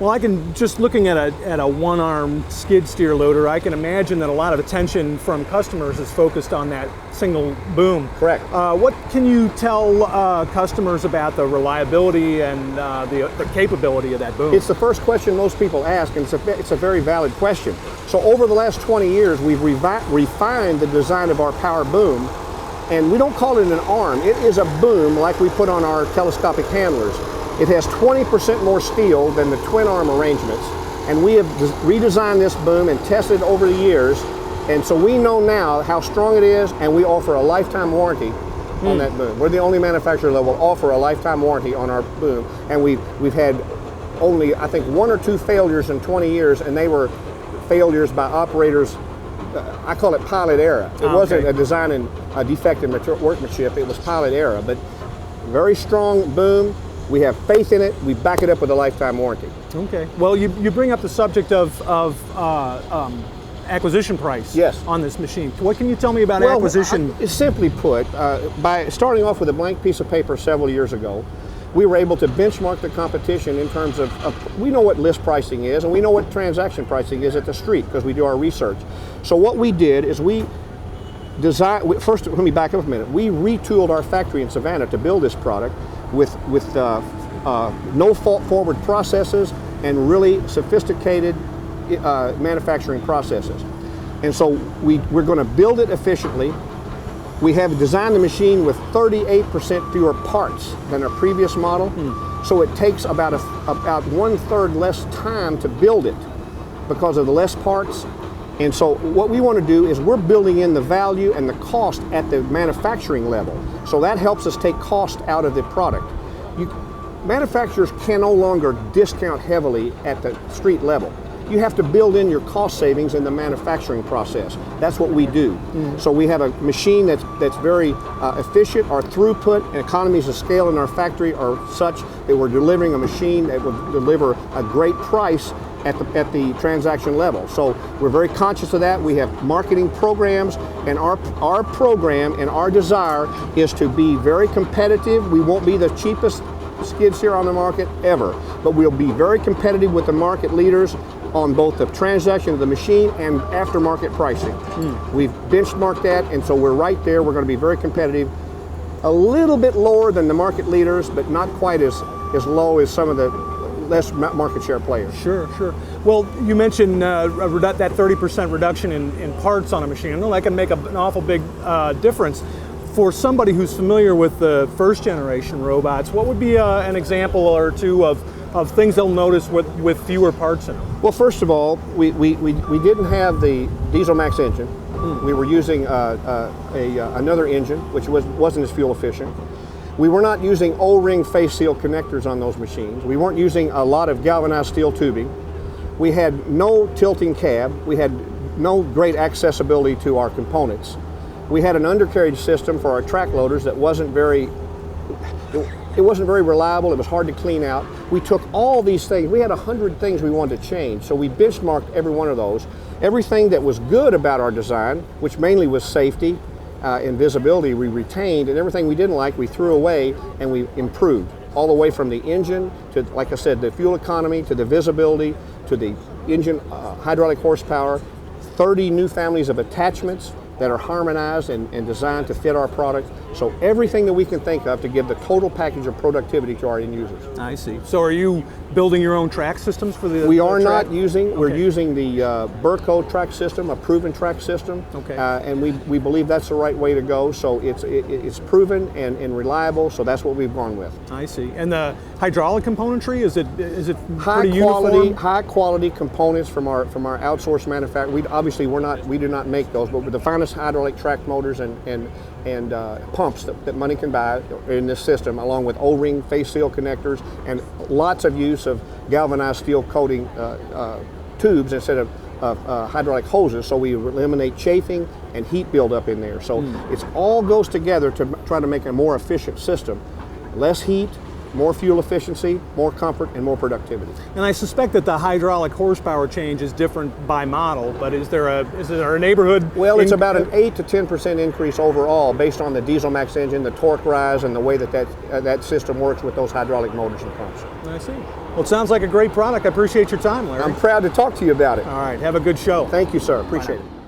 Well, I can, just looking at a one-arm skid steer loader, I can imagine that a lot of attention from customers is focused on that single boom. Correct. What can you tell customers about the reliability and the capability of that boom? It's the first question most people ask, and it's a very valid question. So over the last 20 years, we've refined the design of our power boom, and we don't call it an arm. It is a boom like we put on our telescopic handlers. It has 20% more steel than the twin arm arrangements, and we have redesigned this boom and tested over the years, and so we know now how strong it is, and we offer a lifetime warranty on that boom. We're the only manufacturer that will offer a lifetime warranty on our boom, and we've had only, I think, 1 or 2 failures in 20 years, and they were failures by operators. I call it pilot error. It wasn't a design and a defect in workmanship, it was pilot error, but very strong boom. We have faith in it. We back it up with a lifetime warranty. Okay. Well, you bring up the subject of acquisition price. Yes. On this machine. What can you tell me about acquisition? Simply put, by starting off with a blank piece of paper several years ago, we were able to benchmark the competition in terms of we know what list pricing is, and we know what transaction pricing is at the street because we do our research. So what we did is first, let me back up a minute. We retooled our factory in Savannah to build this product with no fault forward processes and really sophisticated manufacturing processes. And so we're going to build it efficiently. We have designed the machine with 38% fewer parts than our previous model. So it takes about 1/3 less time to build it because of the less parts. And so what we want to do is we're building in the value and the cost at the manufacturing level. So that helps us take cost out of the product. Manufacturers can no longer discount heavily at the street level. You have to build in your cost savings in the manufacturing process. That's what we do. So we have a machine that's very efficient. Our throughput and economies of scale in our factory are such that we're delivering a machine that will deliver a great price at the transaction level. So we're very conscious of that. We have marketing programs, and our program and our desire is to be very competitive. We won't be the cheapest skid steer on the market ever, but we'll be very competitive with the market leaders on both the transaction of the machine and aftermarket pricing. We've benchmarked that, and so we're right there. We're going to be very competitive. A little bit lower than the market leaders, but not quite as low as some of the less market share players. Sure. Well, you mentioned that 30% reduction in parts on a machine. I know that can make an awful big difference. For somebody who's familiar with the first generation robots, what would be an example or two of things they'll notice with fewer parts in them? Well, first of all, we didn't have the Diesel Max engine. We were using another engine, which wasn't as fuel efficient. We were not using O-ring face seal connectors on those machines. We weren't using a lot of galvanized steel tubing. We had no tilting cab. We had no great accessibility to our components. We had an undercarriage system for our track loaders that wasn't very reliable. It was hard to clean out. We took all these things. We had 100 things we wanted to change. So we benchmarked every one of those. Everything that was good about our design, which mainly was safety and visibility, we retained, and everything we didn't like, we threw away and we improved. All the way from the engine to, like I said, the fuel economy, to the visibility, to the engine hydraulic horsepower, 30 new families of attachments that are harmonized and designed to fit our product. So everything that we can think of to give the total package of productivity to our end users. I see. So are you building your own track systems for the We are not using, we're using the Burco track system, a proven track system. Okay. And we believe that's the right way to go. So it's proven and reliable, so that's what we've gone with. I see. And the hydraulic componentry, is it pretty uniform? High quality components from our outsourced manufacturer. We do not make those, but with the finest hydraulic track motors and pumps that money can buy in this system, along with O-ring face seal connectors and lots of use of galvanized steel coating tubes instead of hydraulic hoses, so we eliminate chafing and heat buildup in there. So it all goes together to try to make a more efficient system. Less heat, more fuel efficiency, more comfort, and more productivity. And I suspect that the hydraulic horsepower change is different by model, but is there a neighborhood? Well, it's about an 8 to 10% increase overall based on the diesel max engine, the torque rise, and the way that system works with those hydraulic motors and pumps. I see. Well, it sounds like a great product. I appreciate your time, Larry. I'm proud to talk to you about it. All right, have a good show. Thank you, sir. Appreciate it.